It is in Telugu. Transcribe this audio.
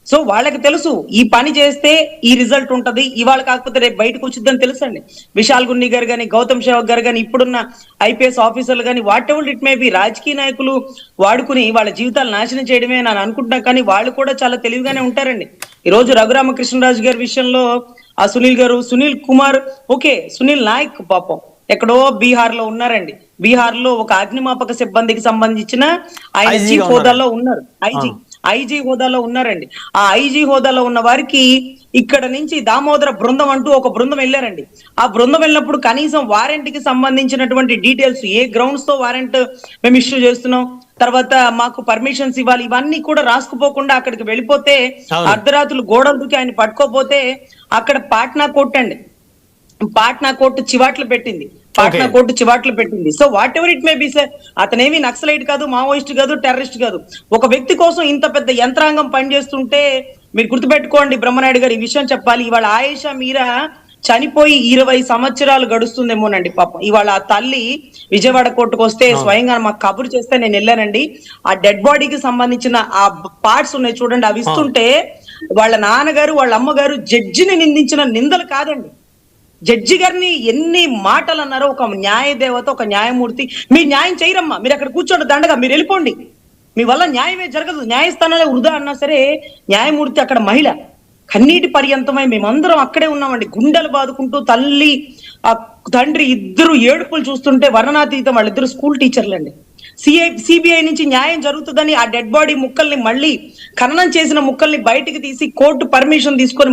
సో వాళ్ళకి తెలుసు ఈ పని చేస్తే ఈ రిజల్ట్ ఉంటది, ఇవాళ కాకపోతే రేపు బయటకు వచ్చిందని తెలుసండి. విశాల్ గున్ని గారు కానీ, గౌతమ్ షేవక్ గారు కానీ, ఇప్పుడున్న ఐపీఎస్ ఆఫీసర్లు కానీ, what ever it may B, రాజకీయ నాయకులు వాడుకుని వాళ్ళ జీవితాలు నాశనం చేయడమే నేను అనుకుంటున్నా. కానీ వాళ్ళు కూడా చాలా తెలివిగానే ఉంటారండి. ఈ రోజు రఘురామకృష్ణరాజు గారి విషయంలో ఆ సునీల్ కుమార్, ఓకే, సునీల్ నాయక్ పాపం ఎక్కడో బీహార్ లో ఉన్నారండి. బీహార్ లో ఒక అగ్నిమాపక సిబ్బందికి సంబంధించిన ఆయన చీఫ్ హోదాలో ఉన్నారు, ఐజీ హోదాలో ఉన్నారండి. ఆ ఐజీ హోదాలో ఉన్న వారికి ఇక్కడ నుంచి దామోదర బృందం అంటూ ఒక బృందం వెళ్ళారండి. ఆ బృందం వెళ్ళినప్పుడు కనీసం వారెంట్ కి సంబంధించినటువంటి డీటెయిల్స్, ఏ గ్రౌండ్స్ తో వారెంట్ మేము ఇష్యూ చేస్తున్నాం, తర్వాత మాకు పర్మిషన్స్ ఇవ్వాలి, ఇవన్నీ కూడా రాసుకుపోకుండా అక్కడికి వెళ్ళిపోతే, అర్ధరాత్రులు గోడలు దూకి ఆయన పట్టుకోపోతే అక్కడ పాట్నా కోర్టు చివాట్లు పెట్టింది. So whatever it may be sir, అతనేమి నక్సలైట్ కాదు, మావోయిస్ట్ కాదు, టెర్రరిస్ట్ కాదు. ఒక వ్యక్తి కోసం ఇంత పెద్ద యంత్రాంగం పనిచేస్తుంటే మీరు గుర్తుపెట్టుకోండి బ్రహ్మనాయుడు గారు, ఈ విషయం చెప్పాలి. ఇవాళ ఆయేషా మీరా చనిపోయి 20 సంవత్సరాలు గడుస్తుందేమోనండి పాపం. ఇవాళ ఆ తల్లి విజయవాడ కోర్టుకు వస్తే స్వయంగా మాకు కబురు చేస్తే నేను వెళ్ళానండి. ఆ డెడ్ బాడీకి సంబంధించిన ఆ పార్ట్స్ ఉన్నాయి చూడండి, అవి ఇస్తుంటే వాళ్ళ నాన్నగారు వాళ్ళ అమ్మగారు జడ్జిని నిందించిన నిందలు కాదండి, జడ్జి గారిని ఎన్ని మాటలు అన్నారో. ఒక న్యాయ దేవత, ఒక న్యాయమూర్తి, మీరు న్యాయం చేయరమ్మా, మీరు అక్కడ కూర్చోండి దండగా, మీరు వెళ్ళిపోండి, మీ వల్ల న్యాయమే జరగదు, న్యాయస్థానాలే వృధా అన్నా సరే న్యాయమూర్తి అక్కడ మహిళ కన్నీటి పర్యంతమై మేమందరం అక్కడే ఉన్నామండి. గుండెలు బాదుకుంటూ తల్లి ఆ తండ్రి ఇద్దరు ఏడుపులు చూస్తుంటే వర్ణనాతీతం. వాళ్ళిద్దరు స్కూల్ టీచర్లండి. సిబిఐ నుంచి న్యాయం జరుగుతుందని ఆ డెడ్ బాడీ ముక్కల్ని, మళ్ళీ ఖననం చేసిన ముక్కల్ని బయటికి తీసి కోర్టు పర్మిషన్ తీసుకొని